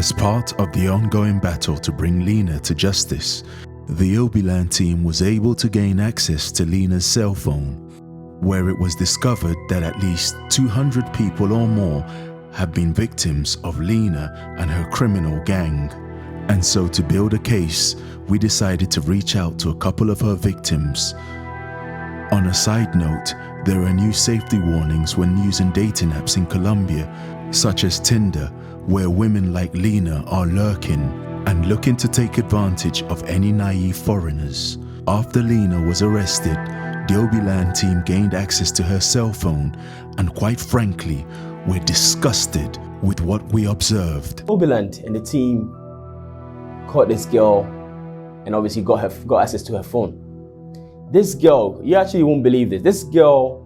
As part of the ongoing battle to bring Lina to justice, the Obilaand team was able to gain access to Lina's cell phone, where it was discovered that at least 200 people or more have been victims of Lina and her criminal gang. And so to build a case, we decided to reach out to a couple of her victims. On a side note, there are new safety warnings when using dating apps in Colombia, such as Tinder, where women like Lina are lurking and looking to take advantage of any naive foreigners. After Lina was arrested, the Obilaand team gained access to her cell phone, and quite frankly, we're disgusted with what we observed. Obilaand and the team caught this girl and obviously got access to her phone. This girl, you actually won't believe this. This girl,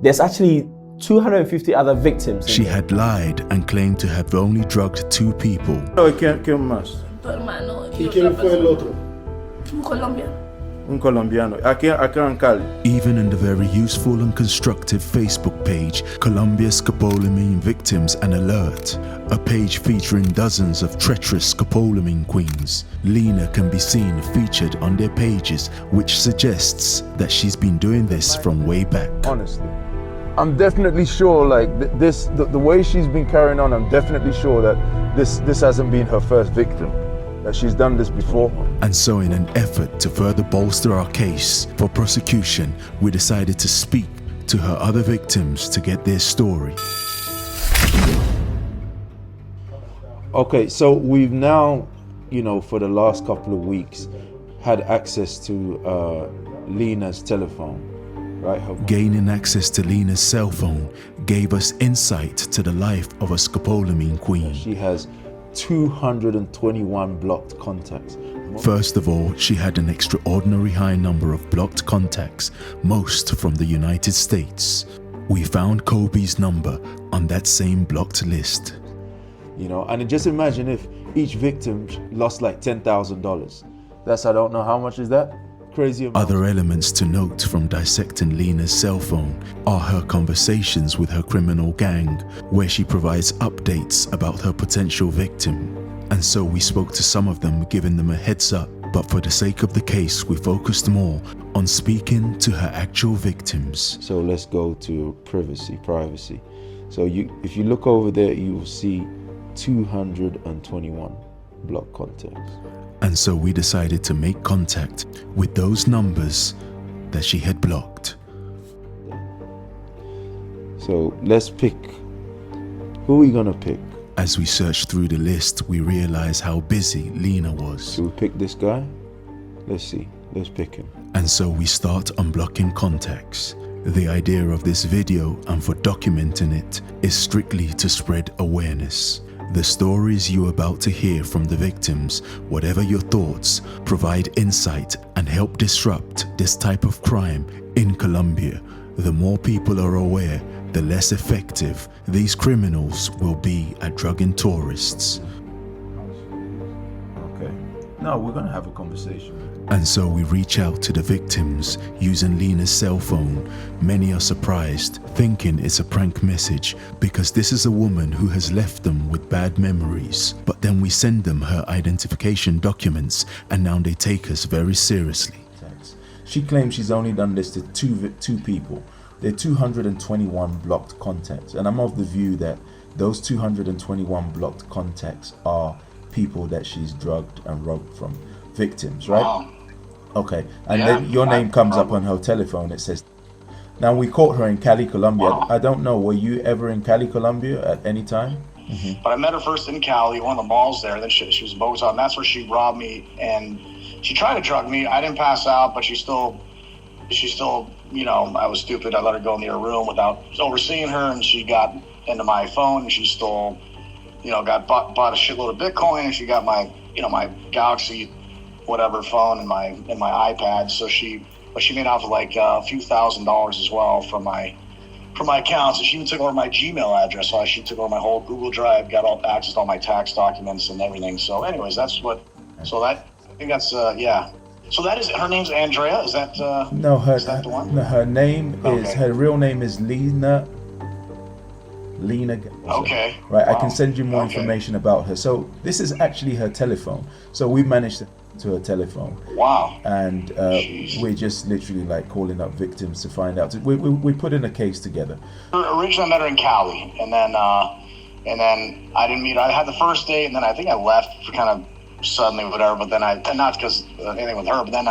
there's actually 250 other victims. She had lied and claimed to have only drugged 2 people. ¿Qué más? Tu hermano. ¿Y quién fue el otro? Un colombiano. Un colombiano. Acá en Cali. Even in the very useful and constructive Facebook page, Colombia Scopolamine Victims and Alert, a page featuring dozens of treacherous scopolamine queens, Lina can be seen featured on their pages, which suggests that she's been doing this from way back. Honestly, I'm definitely sure, like the way she's been carrying on, I'm definitely sure that this hasn't been her first victim, that she's done this before. And so in an effort to further bolster our case for prosecution, we decided to speak to her other victims to get their story. Okay, so we've now, for the last couple of weeks, had access to Lina's telephone, right? Gaining access to Lina's cell phone gave us insight to the life of a scopolamine queen. She has 221 blocked contacts. First of all, she had an extraordinary high number of blocked contacts, most from the United States. We found Kobe's number on that same blocked list. And just imagine if each victim lost like $10,000. I don't know how much is that? Crazy amount. Other elements to note from dissecting Lina's cell phone are her conversations with her criminal gang, where she provides updates about her potential victim. And so we spoke to some of them, giving them a heads up, but for the sake of the case, we focused more on speaking to her actual victims. So let's go to privacy. So if you look over there, you will see 221 block contacts. And so we decided to make contact with those numbers that she had blocked. So let's pick. Who are we gonna pick? As we searched through the list, we realized how busy Lina was. Should we pick this guy? Let's see. Let's pick him. And so we start unblocking contacts. The idea of this video and for documenting it is strictly to spread awareness. The stories you're about to hear from the victims, whatever your thoughts, provide insight and help disrupt this type of crime in Colombia. The more people are aware, the less effective these criminals will be at drugging tourists. Okay. No, we're gonna have a conversation. And so we reach out to the victims using Lina's cell phone. Many are surprised, thinking it's a prank message because this is a woman who has left them with bad memories. But then we send them her identification documents and now they take us very seriously. She claims she's only done this to two people. There are 221 blocked contacts, and I'm of the view that those 221 blocked contacts are people that she's drugged and robbed from, victims, right? Wow. Okay, and then your name comes up on her telephone. It says, now we caught her in Cali, Colombia. Wow. I don't know, were you ever in Cali, Colombia at any time? Mm-hmm. But I met her first in Cali, one of the malls there. Then she was in Bogota, and that's where she robbed me. And she tried to drug me. I didn't pass out, but she still, I was stupid. I let her go in the other room without overseeing her, and she got into my phone, and she stole, bought a shitload of Bitcoin, and she got my, my Galaxy, whatever phone and my iPad. So she made off with like a few $1,000s as well from my accounts. And she even took over my Gmail address. So she took over my whole Google Drive, got all access to all my tax documents and everything. So anyways, I think that's, yeah. So that is, her name's Andrea, is that, no, is that the one? No, her name is, okay. Her real name is Lina Okay. Right, I Wow. can send you more Okay. information about her. So this is actually her telephone. So we managed to her telephone, Wow. and Jeez. we're just literally like calling up victims to find out. We put in a case together. Originally, I met her in Cali, and then I didn't meet her. I had the first date, and then I think I left kind of suddenly, whatever. But then and not because anything with her, but then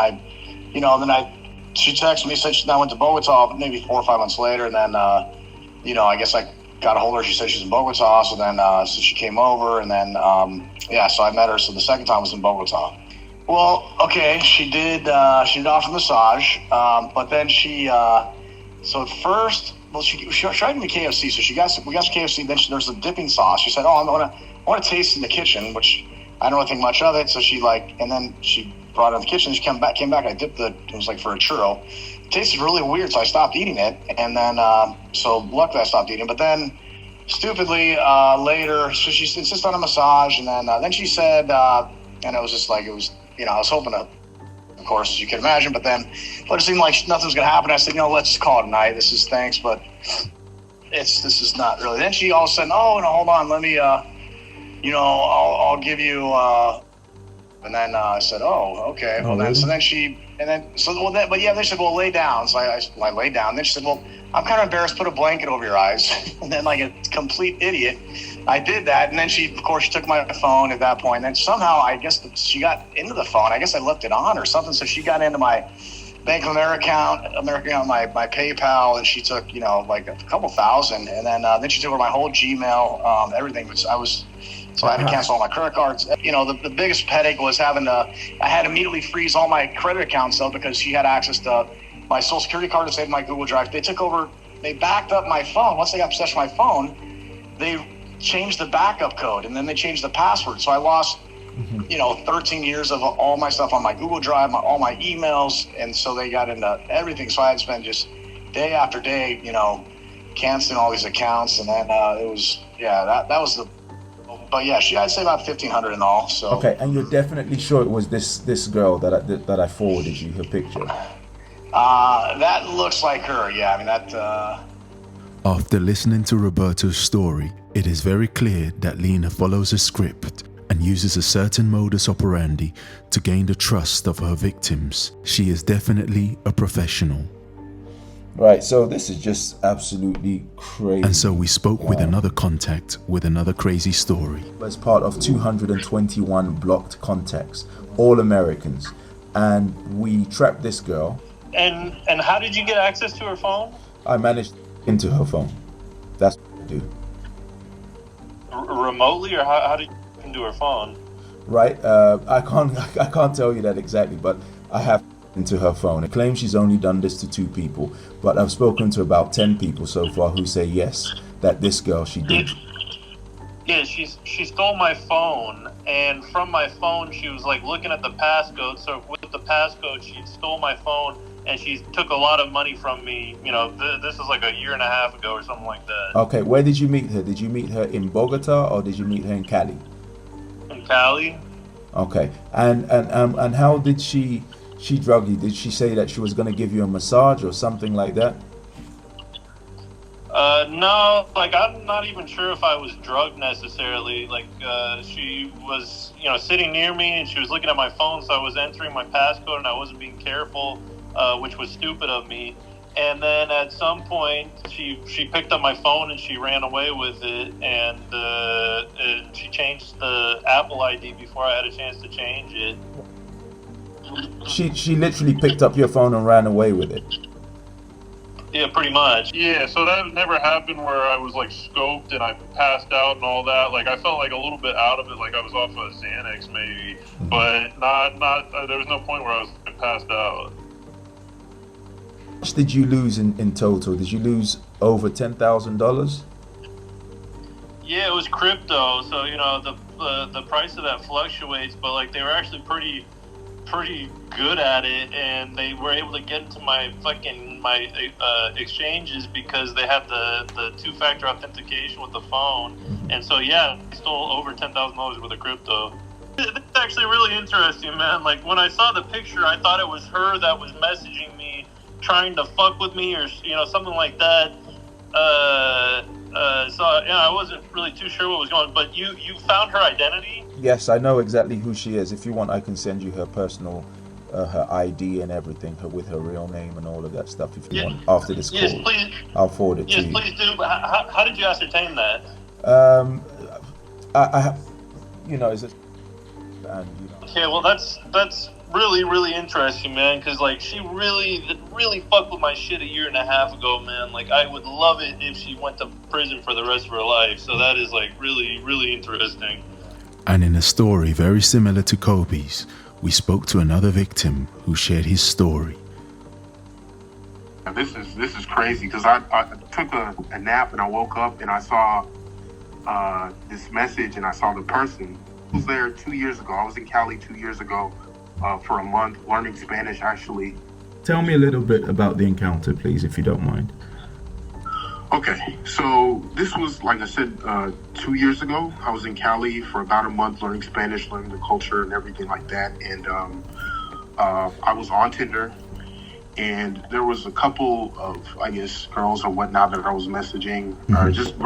she texted me, said I went to Bogota maybe 4 or 5 months later, and then I guess I got a hold of her. She said she's in Bogota, so then so she came over, and then so I met her. So the second time was in Bogota. Well, okay, she did offer massage, but then so at first, well, she tried me KFC, so we got some KFC. Then there's a dipping sauce. She said, "Oh, I want to taste in the kitchen," which I don't really think much of it. So and then she brought it in the kitchen. She came back. I dipped it was like for a churro. It tasted really weird, so I stopped eating it. And then so luckily I stopped eating. But then stupidly later, so she insisted on a massage, and then she said, and it was just like I was hoping to, of course, as you can imagine, but it seemed like nothing's going to happen. I said, let's just call it a night. Thanks, but this is not really. Then she all of a sudden, oh, no, hold on, let me, I'll give you, and then I said, oh, okay. Well, then, so then they said, well, lay down. So I laid down. Then she said, well, I'm kind of embarrassed, put a blanket over your eyes. And then like a complete idiot, I did that. And then she took my phone at that point. And then somehow, I guess she got into the phone. I guess I left it on or something. So she got into my Bank of America account, my PayPal, and she took, like a couple thousand. And then she took over my whole Gmail, everything. So I had to cancel all my credit cards. The biggest headache was I had to immediately freeze all my credit accounts though, because she had access to my social security card to save my Google Drive. They backed up my phone. Once they got possession of my phone, they changed the backup code, and then they changed the password. So I lost, 13 years of all my stuff on my Google Drive, all my emails. And so they got into everything. So I had to spend just day after day, canceling all these accounts. And then it was, that was but yeah, I'd say about 1,500 in all. So okay, and you're definitely sure it was this girl that I forwarded you her picture? That looks like her. Yeah, I mean that. After listening to Roberto's story, it is very clear that Lina follows a script and uses a certain modus operandi to gain the trust of her victims. She is definitely a professional. Right, so this is just absolutely crazy. And so we spoke with another contact with another crazy story. As part of 221 blocked contacts, all Americans, and we trapped this girl. And how did you get access to her phone? I managed into her phone. That's what I do. Remotely, or how did you get into her phone? Right, I can't tell you that exactly, but I have into her phone. It claims she's only done this to 2 people, but I've spoken to about 10 people so far who say yes, that this girl, she did. Yeah, she stole my phone, and from my phone she was like looking at the passcode. So with the passcode, she stole my phone, and she took a lot of money from me. This is like a year and a half ago or something like that. Okay, where did you meet her? Did you meet her in Bogota or did you meet her in Cali? In Cali. Okay, and how did she drug you? Did she say that she was going to give you a massage or something like that? No, like I'm not even sure if I was drugged necessarily. Like she was, sitting near me and she was looking at my phone, so I was entering my passcode and I wasn't being careful, which was stupid of me. And then at some point, she picked up my phone and she ran away with it, and she changed the Apple ID before I had a chance to change it. She literally picked up your phone and ran away with it. Yeah, pretty much. Yeah, so that never happened where I was like scoped and I passed out and all that. Like I felt like a little bit out of it, like I was off of Xanax maybe, but not. There was no point where I was passed out. How much did you lose in total? Did you lose over $10,000? Yeah, it was crypto, so the price of that fluctuates, but like they were actually pretty good at it, and they were able to get into my exchanges because they had the 2-factor authentication with the phone. And so I stole over $10,000 worth of crypto. It's actually really interesting, man. Like when I saw the picture, I thought it was her that was messaging me, trying to fuck with me or something like that. I wasn't really too sure what was going on. But you found her identity? Yes, I know exactly who she is. If you want, I can send you her personal, her ID and everything, with her real name and all of that stuff. If you want, after this call, yes, please. I'll forward it to you. Yes, please do. But how did you ascertain that? I is it? And Okay, well that's really, really interesting, man. Because like she really fucked with my shit a year and a half ago, man. Like I would love it if she went to prison for the rest of her life. So that is like really, really interesting. And in a story very similar to Kobe's, we spoke to another victim who shared his story. This is crazy because I took a nap and I woke up and I saw this message and I saw the person. I was there 2 years ago. I was in Cali 2 years ago for a month learning Spanish, actually. Tell me a little bit about the encounter, please, if you don't mind. Okay, so this was, like I said, 2 years ago. I was in Cali for about a month learning Spanish, learning the culture and everything like that. And I was on Tinder, and there was a couple of, I guess, girls or whatnot that I was messaging, just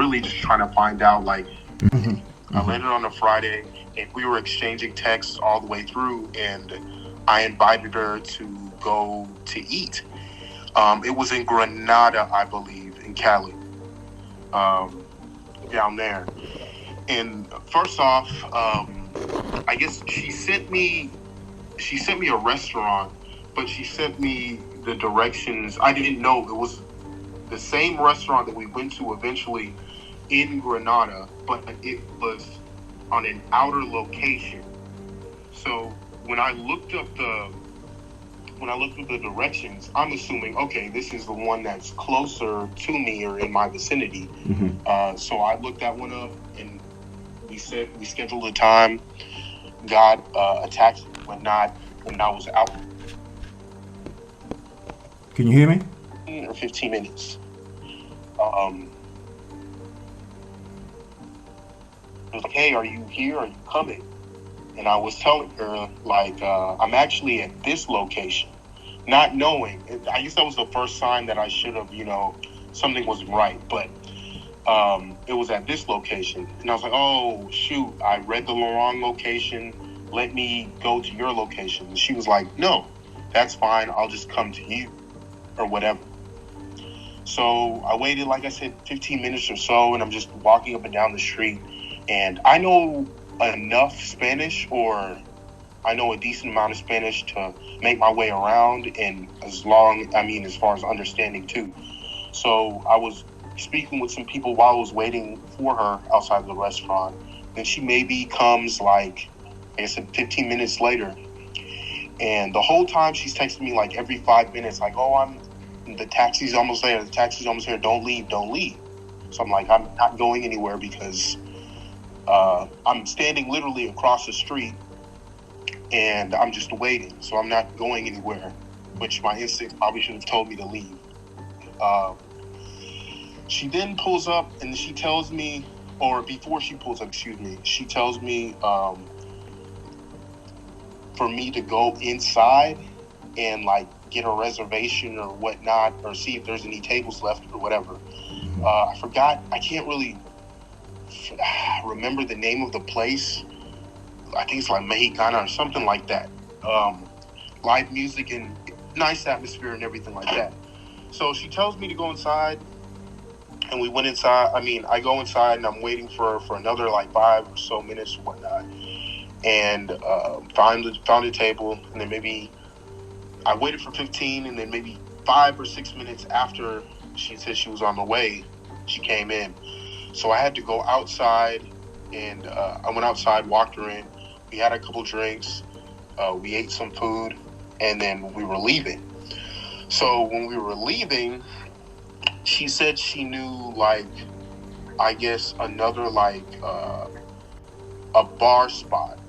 trying to find out, like, I landed on a Friday, and we were exchanging texts all the way through, and I invited her to go to eat. It was in Granada, I believe, in Cali, down there. And first off, I guess she sent me a restaurant, but she sent me the directions. I didn't know it was the same restaurant that we went to eventually in Granada, but it was on an outer location. So when I looked up the directions, I'm assuming, okay, this is the one that's closer to me or in my vicinity. So I looked that one up, and we scheduled a time, got a taxi, whatnot, when I was out. Can you hear me? Or 15 minutes. It was like, hey, are you here? Are you coming? And I was telling her, like, I'm actually at this location, not knowing. I guess that was the first sign that I should have, something wasn't right. But it was at this location. And I was like, oh, shoot, I read the wrong location. Let me go to your location. And she was like, no, that's fine. I'll just come to you or whatever. So I waited, like I said, 15 minutes or so, and I'm just walking up and down the street. And I know enough Spanish, or I know a decent amount of Spanish to make my way around, and as far as understanding too. So I was speaking with some people while I was waiting for her outside of the restaurant. Then she maybe comes, like I said, 15 minutes later. And the whole time she's texting me like every 5 minutes, like, oh, the taxi's almost there. The taxi's almost here. Don't leave. So I'm like, I'm not going anywhere because I'm standing literally across the street and I'm just waiting. So I'm not going anywhere, which my instinct probably should have told me to leave. She then pulls up and she tells me, or before she pulls up, she tells me for me to go inside and like get a reservation or whatnot, or see if there's any tables left or whatever. I forgot. I can't really remember the name of the place. I think it's like Mexicana or something like that. Live music and nice atmosphere and everything like that. So she tells me to go inside, and we went inside. I go inside and I'm waiting for another like 5 or so minutes or whatnot, and found a table, and then maybe I waited for 15, and then maybe 5 or 6 minutes after she said she was on the way, she came in. So I had to go outside, and I went outside, walked her in. We had a couple drinks, we ate some food, and then we were leaving. So when we were leaving, she said she knew, like, I guess another, like, a bar spot,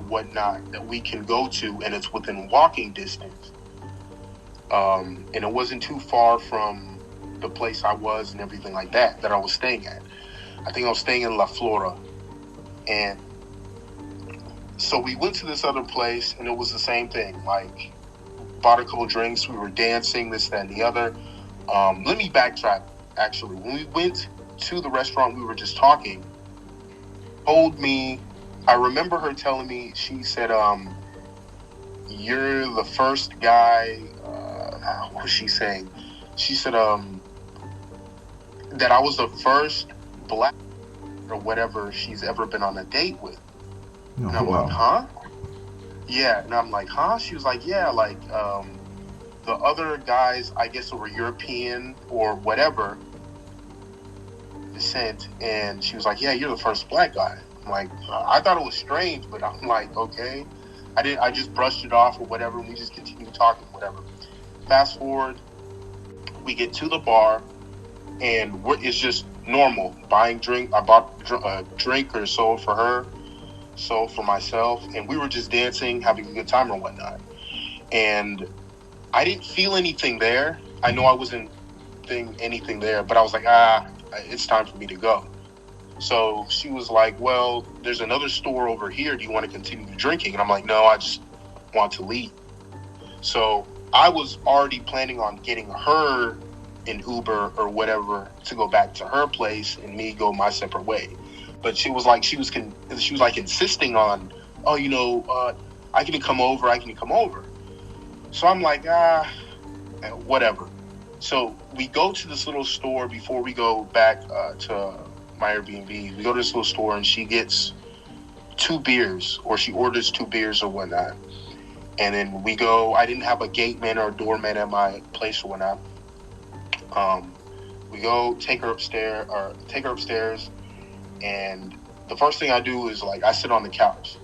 whatnot, that we can go to, and it's within walking distance. And it wasn't too far from the place I was and everything like that I was staying at. I think I was staying in La Flora. And so we went to this other place, and it was the same thing. Like, bought a couple drinks, we were dancing, this, that, and the other. Let me backtrack, actually. When we went to the restaurant we were just talking, told me, I remember her telling me, she said, you're the first guy, what was she saying? She said, that I was the first black or whatever she's ever been on a date with. And I'm like, huh? Yeah, and I'm like, huh? She was like, yeah, like, the other guys, I guess, were European or whatever descent, and she was like, yeah, you're the first black guy. I'm like, I thought it was strange, but I'm like, okay. I just brushed it off or whatever, and we just continued talking, whatever. Fast forward, we get to the bar, and it's just normal, buying drink. I bought a drink or so for her, so for myself, and we were just dancing, having a good time or whatnot. And I didn't feel anything there. I know I wasn't feeling anything there, but I was like, it's time for me to go. So she was like, well, there's another store over here. Do you want to continue drinking? And I'm like, no, I just want to leave. So I was already planning on getting her an Uber or whatever to go back to her place and me go my separate way. But she was like, she was insisting on, I can come over. So I'm like, whatever. So we go to this little store before we go back to my Airbnb. We go to this little store and she gets 2 beers, or she orders 2 beers or whatnot. And then we go, I didn't have a gate man or a doorman at my place or whatnot. We go take her upstairs, and the first thing I do is like I sit on the couch,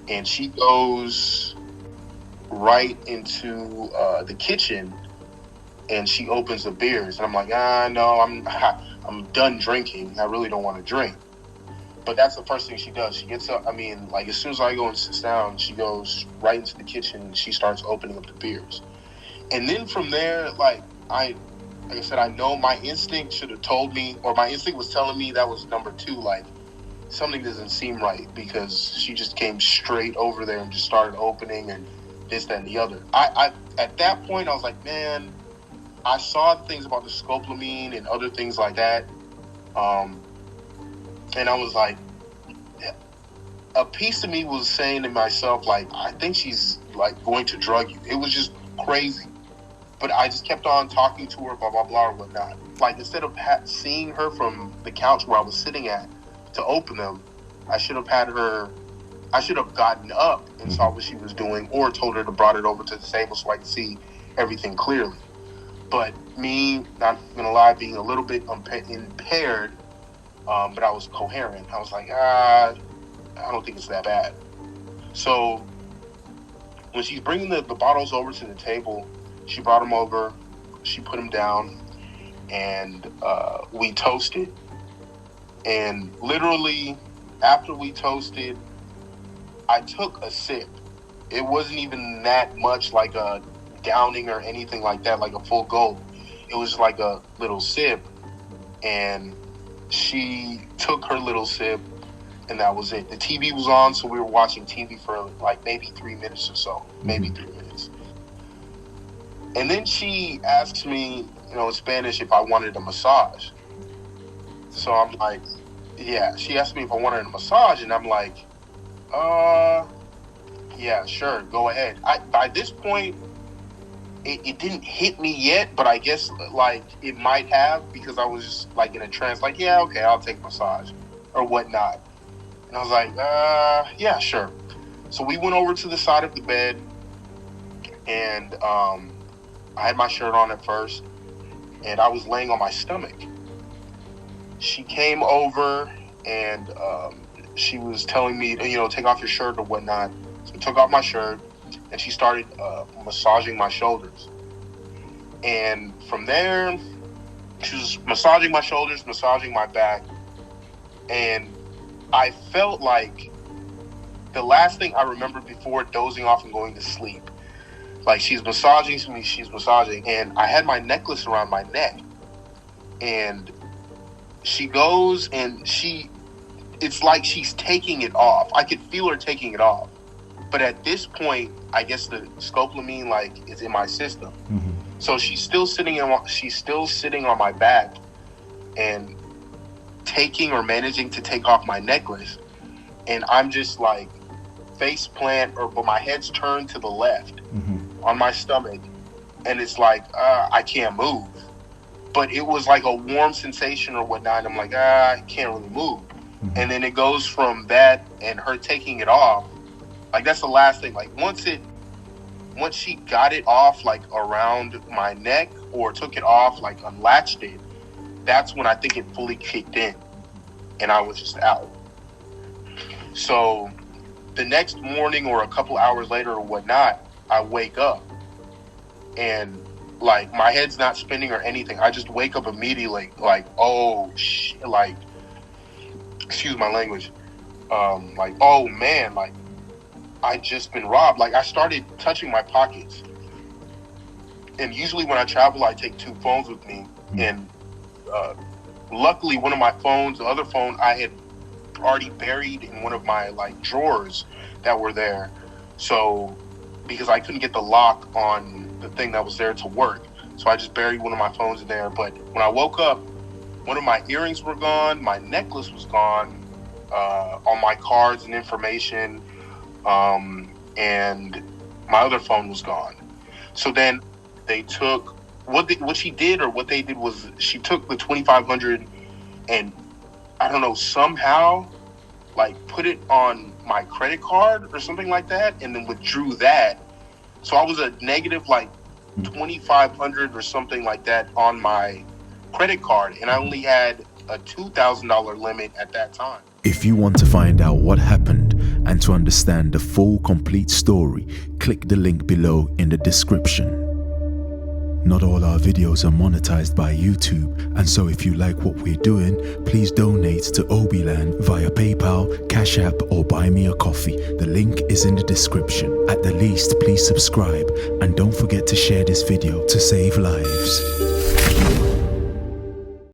and she goes right into the kitchen, and she opens the beers, and I'm like, no, I'm done drinking. I really don't want to drink. But that's the first thing she does. She gets up. As soon as I go and sit down, she goes right into the kitchen and she starts opening up the beers. And then from there, like I said, I know my instinct should have told me, or my instinct was telling me that was number 2. Like, something doesn't seem right, because she just came straight over there and just started opening and this, that, and the other. I at that point, I was like, man, I saw things about the Scopolamine and other things like that. And I was like, a piece of me was saying to myself, like, I think she's like going to drug you. It was just crazy. But I just kept on talking to her, blah, blah, blah, or whatnot. Like, instead of seeing her from the couch where I was sitting at to open them, I should have gotten up and saw what she was doing, or told her to brought it over to the table so I could see everything clearly. But me, not gonna lie, being a little bit impaired, but I was coherent. I was like, I don't think it's that bad. So when she's bringing the bottles over to the table, she brought them over, she put them down, and we toasted. And literally, after we toasted, I took a sip. It wasn't even that much like a downing or anything like that, like a full gulp. It was like a little sip. And she took her little sip, and that was it. The TV was on, so we were watching TV for like maybe 3 minutes or so. Maybe 3 minutes. And then she asked me, in Spanish, if I wanted a massage. So I'm like, yeah. She asked me if I wanted a massage, and I'm like, yeah, sure, go ahead. By this point, it didn't hit me yet, but I guess like it might have, because I was just like in a trance, like, yeah, okay, I'll take massage or whatnot. And I was like, yeah, sure. So we went over to the side of the bed, and I had my shirt on at first, and I was laying on my stomach. She came over, and she was telling me, take off your shirt or whatnot. So I took off my shirt, and she started massaging my shoulders. And from there, she was massaging my shoulders, massaging my back. And I felt like the last thing I remember before dozing off and going to sleep. Like, she's massaging me, and I had my necklace around my neck. And she goes, and it's like she's taking it off. I could feel her taking it off. But at this point, I guess the Scopolamine is in my system. Mm-hmm. So she's still sitting on my back, and taking or managing to take off my necklace, and I'm just like face plant, but my head's turned to the left on my stomach, and it's like I can't move. But it was like a warm sensation or whatnot, and I'm like, I can't really move. And then it goes from that and her taking it off. Like, that's the last thing. Like, once she got it off, like, around my neck, or took it off, like, unlatched it, that's when I think it fully kicked in. And I was just out. So the next morning or a couple hours later or whatnot, I wake up. And, like, my head's not spinning or anything. I just wake up immediately, like, oh, shit, like, excuse my language. Like, oh, man, like, I just been robbed. Like, I started touching my pockets. And usually when I travel, I take 2 phones with me. And luckily, one of my phones, the other phone, I had already buried in one of my, like, drawers that were there. So, because I couldn't get the lock on the thing that was there to work. So I just buried one of my phones in there. But when I woke up, one of my earrings were gone. My necklace was gone. All my cards and information. And my other phone was gone. So then they took what she did was she took the $2,500 and I don't know, somehow like put it on my credit card or something like that, and then withdrew that. So I was a negative like $2,500 or something like that on my credit card, and I only had a $2,000 limit at that time. If you want to find out what happened and to understand the full complete story, click the link below in the description. Not all our videos are monetized by YouTube, and so if you like what we're doing, please donate to Obilaand via PayPal, Cash App, or buy me a coffee. The link is in the description. At the least, please subscribe and don't forget to share this video to save lives.